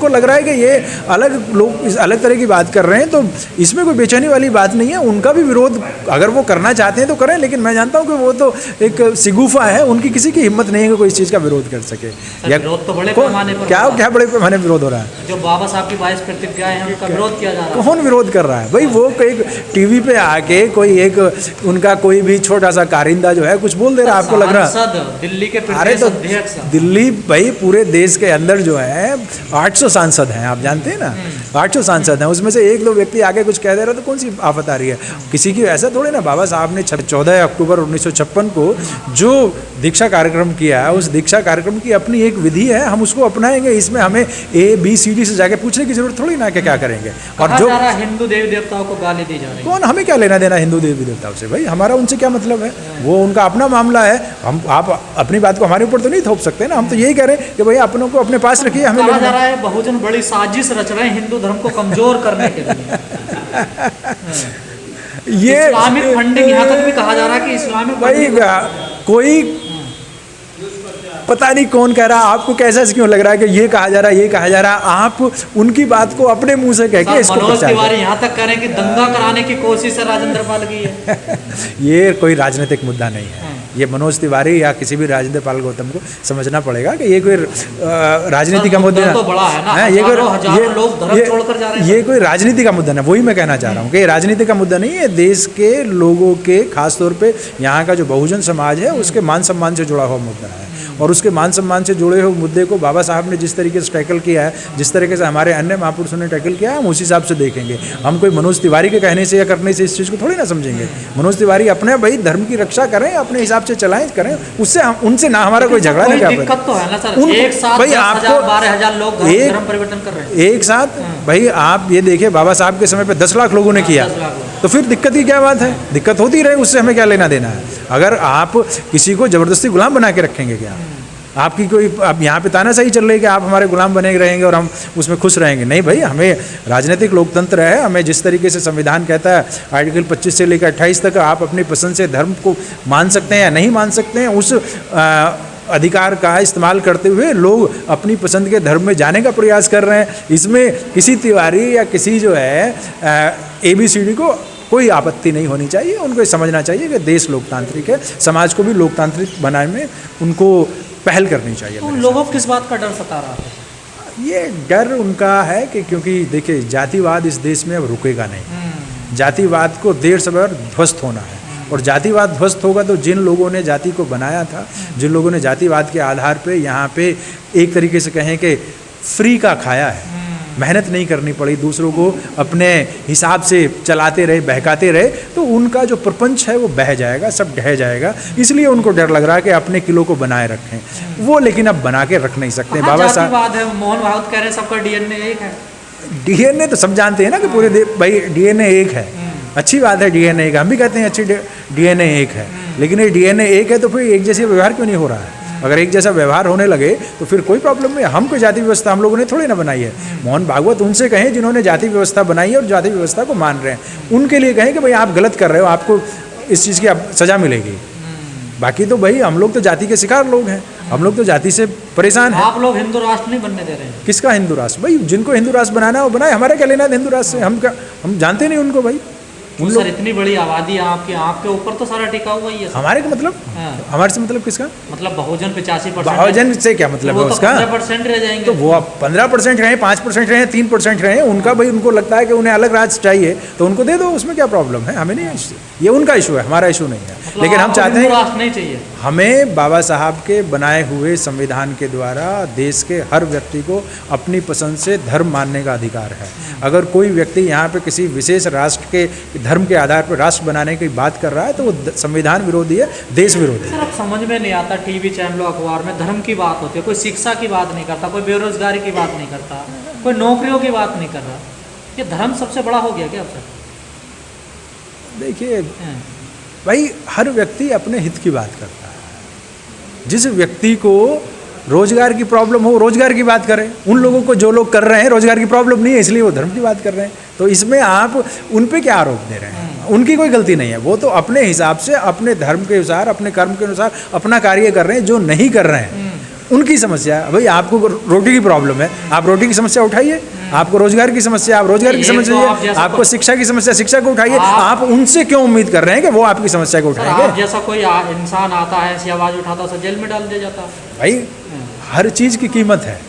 उनको लग रहा है कि ये अलग लोग इस अलग तरह की बात कर रहे हैं, तो इसमें कोई बेचैनी वाली बात नहीं है। उनका भी विरोध अगर वो करना चाहते हैं तो करें, लेकिन मैं जानता हूँ कि वो तो एक सिगुफा है, उनकी किसी की हिम्मत नहीं है कि कोई इस चीज़ का विरोध कर सके। या विरोध तो बड़े पैमाने पर क्या बड़े पैमाने पर विरोध हो रहा है? जो बाबा साहब की 22 प्रतिज्ञाएं हैं उनका विरोध किया जा रहा है। कौन विरोध कर रहा है भाई? वो एक टीवी पे आके कोई एक उनका कोई भी छोटा सा कारिंदा जो है कुछ बोल दे रहा है, आपको लग रहा है? दिल्ली के अरे तो दिल्ली भाई पूरे देश के अंदर जो है 800 सांसद हैं, आप जानते हैं ना, 800 सांसद हैं, उसमें से एक दो व्यक्ति आके कुछ कह दे रहा तो कौन सी आफत आ रही है किसी की? ऐसा थोड़े ना। बाबा साहब ने 14 अक्टूबर 1956 को जो दीक्षा कार्यक्रम किया है, उस दीक्षा कार्यक्रम की अपनी एक विधि है, हम उसको अपनाएंगे। इसमें हमें ABCD से जाके पूछने की जरूरत थोड़ी ना कि क्या करेंगे। और जो हिंदू देवी देवताओं को गाली दी जा रही है, कौन, हमें क्या लेना देना हिंदू देवी देवताओं से? भाई हमारा उनसे क्या मतलब है? वो उनका अपना मामला है। आप अपनी बात को हमारे ऊपर तो नहीं थोप सकते ना। हम तो यही कह रहे हैं कि भाई अपनों को अपने पास रखिए। हमें कहा जा रहा है बहुजन बड़ी साजिश रच रहे हैं हिंदू धर्म को कमजोर करने के लिए। ये इस्लामिक फंडिंग, यहाँ तक भी कहा जा रहा है कि इस्लामिक भाई कोई पता नहीं कौन कह रहा है, आपको कैसा क्यों लग रहा है कि ये कहा जा रहा है, ये कहा जा रहा है? आप उनकी बात को अपने मुंह से कह के इसको मनोज तिवारी यहाँ तक करें कि दंगा कराने की कोशिश है राजेंद्र पाल की है। ये कोई राजनीतिक मुद्दा नहीं है। ये मनोज तिवारी या किसी भी राजेंद्र पाल गौतम को समझना पड़ेगा कि ये कोई राजनीति का मुद्दा तो बड़ा है ना, ये कोई राजनीति का मुद्दा नहीं। वही मैं कहना चाह रहा हूँ कि राजनीति का मुद्दा नहीं है। देश के लोगों के खासतौर पे यहाँ का जो बहुजन समाज है उसके मान सम्मान से जुड़ा हुआ मुद्दा है, और उसके मान सम्मान से जुड़े हुए मुद्दे को बाबा साहब ने जिस तरीके से टैकल किया है, जिस तरीके से हमारे अन्य महापुरुषों ने टैकल किया है, हम उसी हिसाब से देखेंगे। हम कोई मनोज तिवारी के कहने से या करने से इस चीज़ को थोड़ी ना समझेंगे। मनोज तिवारी अपने भाई धर्म की रक्षा करें, अपने हिसाब से चलाएं, करें, उससे उनसे ना हमारा कोई झगड़ा नहीं। दिक्कत तो है ना सर, एक साथ भाई आपको 12,000 लोग धर्म परिवर्तन कर रहे हैं एक साथ। भाई आप ये देखिए, बाबा साहब के समय पे 10 लाख लोगों ने किया, तो फिर दिक्कत की क्या बात है? दिक्कत होती रहे, उससे हमें क्या लेना देना है? अगर आप किसी को जबरदस्ती गुलाम बना के रखेंगे, क्या आपकी कोई अब यहाँ पे तानाशाही चल रही है कि आप हमारे गुलाम बने रहेंगे और हम उसमें खुश रहेंगे? नहीं भाई, हमें राजनीतिक लोकतंत्र है, हमें जिस तरीके से संविधान कहता है आर्टिकल 25 से लेकर 28 तक आप अपनी पसंद से धर्म को मान सकते हैं या नहीं मान सकते हैं, उस अधिकार का इस्तेमाल करते हुए लोग अपनी पसंद के धर्म में जाने का प्रयास कर रहे हैं। इसमें किसी तिवारी या किसी जो है ABCD को कोई आपत्ति नहीं होनी चाहिए। उनको समझना चाहिए कि देश लोकतांत्रिक है, समाज को भी लोकतांत्रिक बनाने में उनको पहल करनी चाहिए। तो लोगों को किस बात का डर सता रहा है? ये डर उनका है कि क्योंकि देखिए जातिवाद इस देश में अब रुकेगा नहीं। जातिवाद को देर सवेर ध्वस्त होना है, और जातिवाद ध्वस्त होगा तो जिन लोगों ने जाति को बनाया था, जिन लोगों ने जातिवाद के आधार पे यहाँ पे एक तरीके से कहें कि फ्री का खाया है, मेहनत नहीं करनी पड़ी, दूसरों को अपने हिसाब से चलाते रहे, बहकाते रहे, तो उनका जो प्रपंच है वो बह जाएगा, सब ढह जाएगा। इसलिए उनको डर लग रहा है कि अपने किलो को बनाए रखें। वो लेकिन अब बना के रख नहीं सकते। बाबा साहब मोहन भागवत कह रहे हैं सबका DNA एक है। DNA तो सब जानते हैं ना कि पूरे भाई DNA एक है, अच्छी बात है DNA एक, हम भी कहते हैं अच्छी DNA एक है, लेकिन ये DNA एक है तो फिर एक जैसे व्यवहार क्यों नहीं हो रहा है? अगर एक जैसा व्यवहार होने लगे तो फिर कोई प्रॉब्लम नहीं। हम कोई जाति व्यवस्था हम लोगों ने थोड़ी ना बनाई है। मोहन भागवत उनसे कहें जिन्होंने जाति व्यवस्था बनाई है और जाति व्यवस्था को मान रहे हैं, उनके लिए कहें कि भाई आप गलत कर रहे हो, आपको इस चीज़ की सज़ा मिलेगी। बाकी तो भाई हम लोग तो जाति के शिकार लोग हैं, हम लोग तो जाति से परेशान हैं। आप लोग हिंदू राष्ट्र नहीं बनने दे रहे हैं। किसका हिंदू राष्ट्र? भाई जिनको हिंदू राष्ट्र बनाना है वो बनाए, हमारा क्या लेना है हिंदू राष्ट्र से? हम जानते नहीं उनको भाई। सर इतनी बड़ी आबादी आपके ऊपर तो सारा टिका हुआ ही है। हमारे का मतलब हमारे से मतलब किसका? मतलब बहुजन 85%। बहुजन से क्या मतलब है उसका? 15% रह जाएंगे। तो वो 15% रहे, 5% रहे, 3% रहे, उनका भाई उनको लगता है कि उन्हें अलग राज्य चाहिए तो उनको दे दो, उसमें क्या प्रॉब्लम है? हमें नहीं, ये उनका इशू है, हमारा इशू नहीं है। मतलब लेकिन हम चाहते हैं नहीं चाहिए, हमें बाबा साहब के बनाए हुए संविधान के द्वारा देश के हर व्यक्ति को अपनी पसंद से धर्म मानने का अधिकार है। अगर कोई व्यक्ति यहाँ पे किसी विशेष राष्ट्र के धर्म के आधार पर राष्ट्र बनाने की बात कर रहा है तो वो संविधान विरोधी है, देश विरोधी है। सर अब समझ में नहीं आता, टीवी चैनलों अखबार में धर्म की बात होती है, कोई शिक्षा की बात नहीं करता, कोई बेरोजगारी की बात नहीं करता, कोई नौकरियों की बात नहीं कर रहा। ये धर्म सबसे बड़ा हो गया क्या सर? देखिए भाई, हर व्यक्ति अपने हित की बात करता है। जिस व्यक्ति को रोजगार की प्रॉब्लम हो, रोजगार की बात करें। उन लोगों को, जो लोग कर रहे हैं रोजगार की प्रॉब्लम नहीं है इसलिए वो धर्म की बात कर रहे हैं, तो इसमें आप उन पे क्या आरोप दे रहे हैं? उनकी कोई गलती नहीं है, वो तो अपने हिसाब से, अपने धर्म के अनुसार, अपने कर्म के अनुसार अपना कार्य कर रहे हैं। जो नहीं कर रहे हैं उनकी समस्या है। भाई आपको रोटी की प्रॉब्लम है, आप रोटी की समस्या उठाइए, आपको रोजगार की समस्या, आप रोजगार की समस्या है, आपको शिक्षा की समस्या, शिक्षा को उठाइए। आप उनसे क्यों उम्मीद कर रहे हैं कि वो आपकी समस्या को उठाएंगे? आप जैसा कोई इंसान आता है, ऐसी आवाज़ उठाता है, उसे जेल में डाल दिया जाता है। भाई हर चीज़ की कीमत है।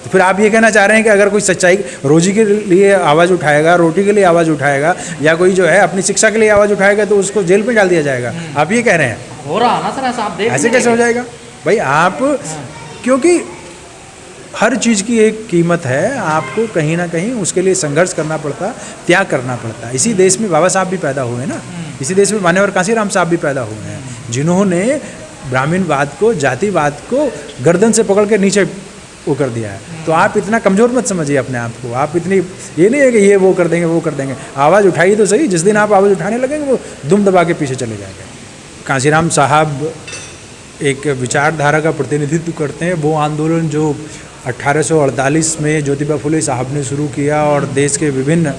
तो फिर आप ये कहना चाह रहे हैं कि अगर कोई सच्चाई रोजी के लिए आवाज़ उठाएगा, रोटी के लिए आवाज़ उठाएगा, या कोई जो है अपनी शिक्षा के लिए आवाज़ उठाएगा तो उसको जेल में डाल दिया जाएगा? आप ये कह रहे हैं? हो रहा है ना सर, ऐसा आप देख, ऐसे कैसे हो जाएगा भाई? आप क्योंकि हर चीज़ की एक कीमत है, आपको कहीं ना कहीं उसके लिए संघर्ष करना पड़ता, त्याग करना पड़ता। इसी देश में बाबा साहब भी पैदा हुए ना, इसी देश में मान्यवर कांसीराम साहब भी पैदा हुए हैं, जिन्होंने ब्राह्मणवाद को, जातिवाद को गर्दन से पकड़ के नीचे वो कर दिया है। तो आप इतना कमज़ोर मत समझिए अपने आप को। आप इतनी, ये नहीं है कि ये वो कर देंगे, वो कर देंगे। आवाज़ उठाइए तो सही। जिस दिन आप आवाज़ उठाने लगेंगे वो दुम दबा के पीछे चले जाएंगे। कांसीराम साहब एक विचारधारा का प्रतिनिधित्व करते हैं। वो आंदोलन जो 1848 में ज्योतिबा फुले साहब ने शुरू किया और देश के विभिन्न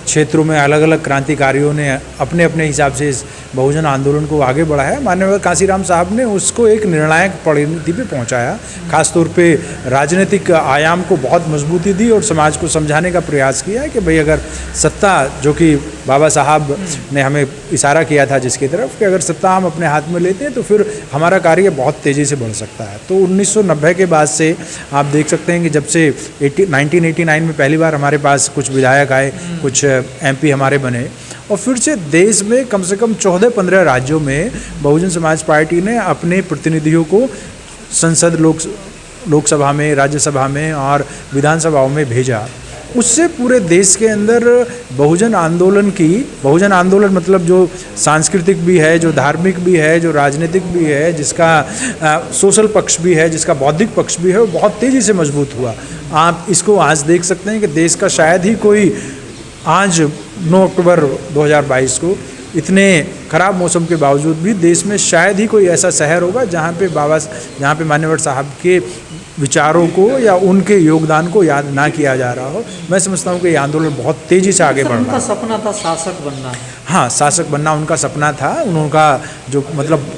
क्षेत्रों में अलग अलग क्रांतिकारियों ने अपने अपने हिसाब से इस बहुजन आंदोलन को आगे बढ़ाया। माननीय कांसीराम साहब ने उसको एक निर्णायक परिणति पे पहुंचाया। खासतौर पे राजनीतिक आयाम को बहुत मजबूती दी और समाज को समझाने का प्रयास किया कि भाई अगर सत्ता, जो कि बाबा साहब ने हमें इशारा किया था जिसकी तरफ, कि अगर सत्ता हम अपने हाथ में लेते हैं तो फिर हमारा कार्य बहुत तेज़ी से बढ़ सकता है। तो 1990 के बाद से आप देख सकते हैं कि जब से 1989 में पहली बार हमारे पास कुछ विधायक आए, कुछ MP हमारे बने, और फिर से देश में कम से कम 14-15 राज्यों में बहुजन समाज पार्टी ने अपने प्रतिनिधियों को संसद, लोकसभा में, राज्यसभा में और विधानसभाओं में भेजा। उससे पूरे देश के अंदर बहुजन आंदोलन मतलब जो सांस्कृतिक भी है, जो धार्मिक भी है, जो राजनीतिक भी है, जिसका सोशल पक्ष भी है, जिसका बौद्धिक पक्ष भी है, वो बहुत तेज़ी से मजबूत हुआ। आप इसको आज देख सकते हैं कि देश का शायद ही कोई, आज 9 अक्टूबर 2022 को इतने ख़राब मौसम के बावजूद भी देश में शायद ही कोई ऐसा शहर होगा जहाँ पे मान्यवर साहब के विचारों को या उनके योगदान को याद ना किया जा रहा हो। मैं समझता हूँ कि ये आंदोलन बहुत तेज़ी से आगे बढ़ रहा है। उनका सपना था शासक बनना। हाँ, शासक बनना उनका सपना था। उनका जो मतलब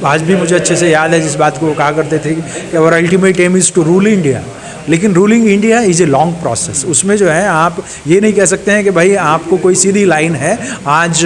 आज भी मुझे अच्छे से याद है जिस बात को वो कहा करते थे कि our ultimate aim is to rule India. लेकिन ruling India is a long process. उसमें जो है आप ये नहीं कह सकते हैं कि भाई आपको कोई सीधी लाइन है, आज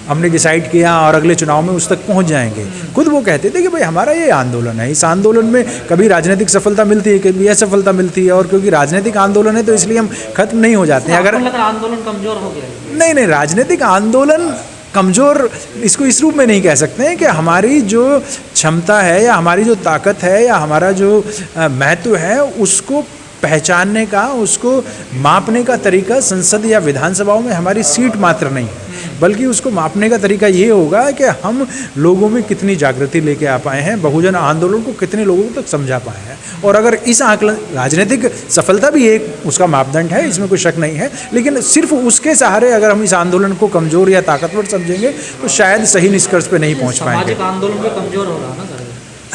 हमने डिसाइड किया और अगले चुनाव में उस तक पहुंच जाएंगे। खुद वो कहते थे कि भाई हमारा ये आंदोलन है, इस आंदोलन में कभी राजनीतिक सफलता मिलती है, कभी असफलता मिलती है, और क्योंकि राजनीतिक आंदोलन है तो इसलिए हम खत्म नहीं हो जाते हैं। अगर आंदोलन कमज़ोर हो गया, नहीं, राजनीतिक आंदोलन कमज़ोर इसको इस रूप में नहीं कह सकते हैं कि हमारी जो क्षमता है या हमारी जो ताकत है या हमारा जो महत्व है उसको पहचानने का, उसको मापने का तरीका संसद या विधानसभाओं में हमारी सीट मात्र नहीं है, बल्कि उसको मापने का तरीका ये होगा कि हम लोगों में कितनी जागृति लेके आ पाए हैं, बहुजन आंदोलन को कितने लोगों तक समझा पाए हैं। और अगर इस आकलन, राजनीतिक सफलता भी एक उसका मापदंड है, इसमें कोई शक नहीं है, लेकिन सिर्फ उसके सहारे अगर हम इस आंदोलन को कमज़ोर या ताकतवर समझेंगे तो शायद सही निष्कर्ष पे नहीं पहुँच पाएंगे। सामाजिक आंदोलन भी कमज़ोर हो रहा है ना सर?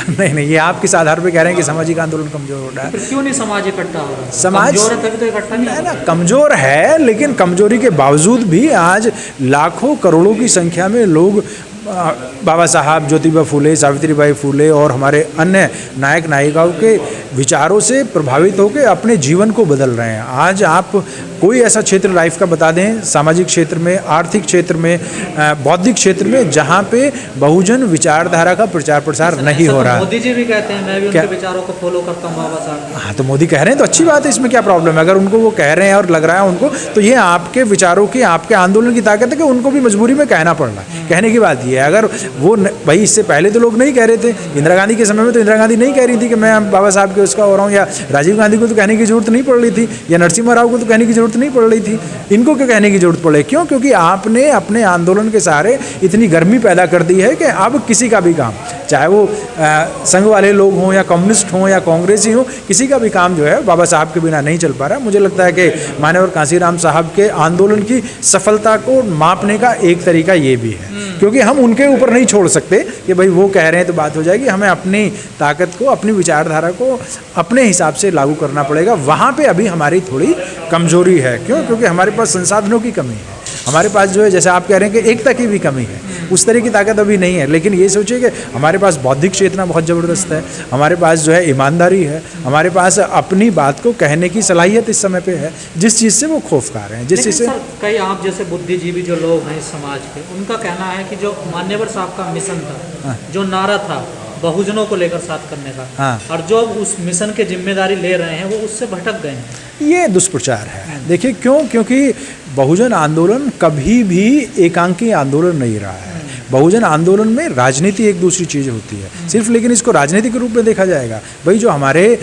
नहीं, ये आप किस आधार पे कह रहे हैं कि सामाजिक आंदोलन कमजोर हो रहा है? क्यों नहीं समाज इकट्ठा हो रहा है? समाज कमजोर है तभी तो इकट्ठा नहीं है ना। कमजोर है, लेकिन कमजोरी के बावजूद भी आज लाखों करोड़ों की संख्या में लोग बाबा साहब, ज्योतिबा फुले, सावित्रीबाई फुले और हमारे अन्य नायक नायिकाओं के विचारों से प्रभावित होकर अपने जीवन को बदल रहे हैं। आज आप कोई ऐसा क्षेत्र लाइफ का बता दें, सामाजिक क्षेत्र में, आर्थिक क्षेत्र में, बौद्धिक क्षेत्र में, जहाँ पे बहुजन विचारधारा का प्रचार प्रसार नहीं हो रहा है। मोदी जी भी कहते हैं मैं भी उनके विचारों को फॉलो करता हूँ बाबा साहब। हाँ, तो मोदी कह रहे हैं तो अच्छी बात है, इसमें क्या प्रॉब्लम है? अगर उनको वो कह रहे हैं और लग रहा है उनको, तो ये आपके विचारों की, आपके आंदोलन की ताकत है कि उनको भी मजबूरी में कहना पड़ रहा है। कहने की बात ये है, अगर वो भाई इससे पहले तो लोग नहीं कह रहे थे। इंदिरा गांधी के समय में तो इंदिरा गांधी नहीं कह रही थी कि मैं बाबा साहब के उसका हो रहा हूँ, या राजीव गांधी को तो कहने की जरूरत नहीं पड़ रही थी, या नरसिम्हा राव को तो कहने की जरूरत नहीं पड़ रही थी। इनको क्यों कहने की जरूरत पड़े? क्यों? क्योंकि आपने अपने आंदोलन के सहारे इतनी गर्मी पैदा कर दी है कि अब किसी का भी काम, चाहे वो संघ वाले लोग हों या कम्युनिस्ट हों या कांग्रेसी हों, किसी का भी काम जो है बाबा साहब के बिना नहीं चल पा रहा। मुझे लगता है कि माननीय कांसीराम साहब के आंदोलन की सफलता को मापने का एक तरीका ये भी है, क्योंकि हम उनके ऊपर नहीं छोड़ सकते कि भाई वो कह रहे हैं तो बात हो जाएगी। हमें अपनी ताकत को, अपनी विचारधारा को अपने हिसाब से लागू करना पड़ेगा। वहाँ पे अभी हमारी थोड़ी कमजोरी है। क्यों? क्योंकि हमारे पास संसाधनों की कमी है, हमारे पास जो है, जैसे आप कह रहे हैं कि एकता की भी कमी है। उस तरह की ताकत अभी नहीं है। लेकिन ये सोचिए कि हमारे पास बौद्धिक चेतना बहुत ज़बरदस्त है, हमारे पास जो है ईमानदारी है, हमारे पास अपनी बात को कहने की सलाहियत इस समय पे है, जिस चीज़ से वो खौफकार हैं, जिस चीज़ से। सर कई आप जैसे बुद्धिजीवी जो लोग हैं इस समाज के, उनका कहना है कि जो मान्यवर साहब का मिशन था, जो नारा था बहुजनों को लेकर साथ करने का, हाँ। और जो उस मिशन की जिम्मेदारी ले रहे हैं वो उससे भटक गए हैं। ये दुष्प्रचार है। देखिए क्यों? क्योंकि बहुजन आंदोलन कभी भी एकांकी आंदोलन नहीं रहा है। बहुजन आंदोलन में राजनीति एक दूसरी चीज़ होती है सिर्फ, लेकिन इसको राजनीति के रूप में देखा जाएगा। भाई जो हमारे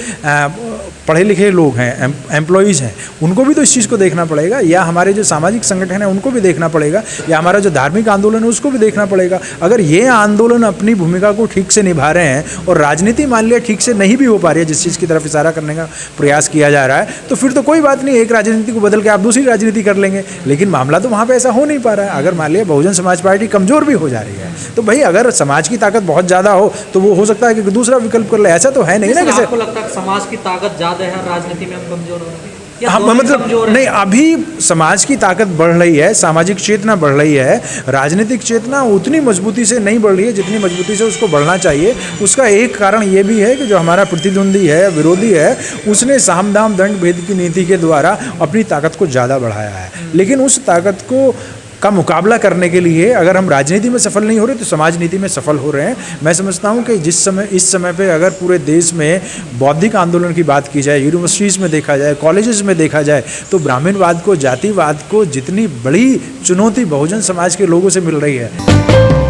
पढ़े लिखे लोग हैं, एम्प्लॉयज़ हैं, उनको भी तो इस चीज़ को देखना पड़ेगा, या हमारे जो सामाजिक संगठन है उनको भी देखना पड़ेगा, या हमारा जो धार्मिक आंदोलन है उसको भी देखना पड़ेगा। अगर ये आंदोलन अपनी भूमिका को ठीक से निभा रहे हैं और राजनीति मान लिया ठीक से नहीं भी हो पा रही है, जिस चीज़ की तरफ इशारा करने का प्रयास किया जा रहा है, तो फिर तो कोई बात नहीं, एक राजनीति को बदल के आप दूसरी राजनीति कर लेंगे। लेकिन मामला तो वहाँ पर ऐसा हो नहीं पा रहा है। अगर मान लिया बहुजन समाज पार्टी कमज़ोर भी हो जा रही है, तो भाई अगर समाज की ताकत बहुत ज़्यादा हो तो वो हो सकता है कि दूसरा विकल्प कर ले। ऐसा तो है नहीं ना। जैसे आपको लगता है समाज की ताकत ज़्यादा है, राजनीति में हम कमजोर हो रहे हैं, या हाँ, दोनों मतलब कमजोर हैं? नहीं, अभी समाज की ताकत बढ़ रही है, सामाजिक चेतना बढ़ रही है, राजनीतिक चेतना उतनी मजबूती से नहीं बढ़ रही है जितनी मजबूती से उसको बढ़ना चाहिए। उसका एक कारण ये भी है कि जो हमारा प्रतिद्वंदी है, विरोधी है, उसने साम दाम दंड भेद की नीति के द्वारा अपनी ताकत को ज़्यादा बढ़ाया है। लेकिन उस ताकत को का मुकाबला करने के लिए अगर हम राजनीति में सफल नहीं हो रहे तो समाज नीति में सफल हो रहे हैं। मैं समझता हूं कि इस समय पे अगर पूरे देश में बौद्धिक आंदोलन की बात की जाए, यूनिवर्सिटीज़ में देखा जाए, कॉलेजेस में देखा जाए, तो ब्राह्मणवाद को, जातिवाद को जितनी बड़ी चुनौती बहुजन समाज के लोगों से मिल रही है।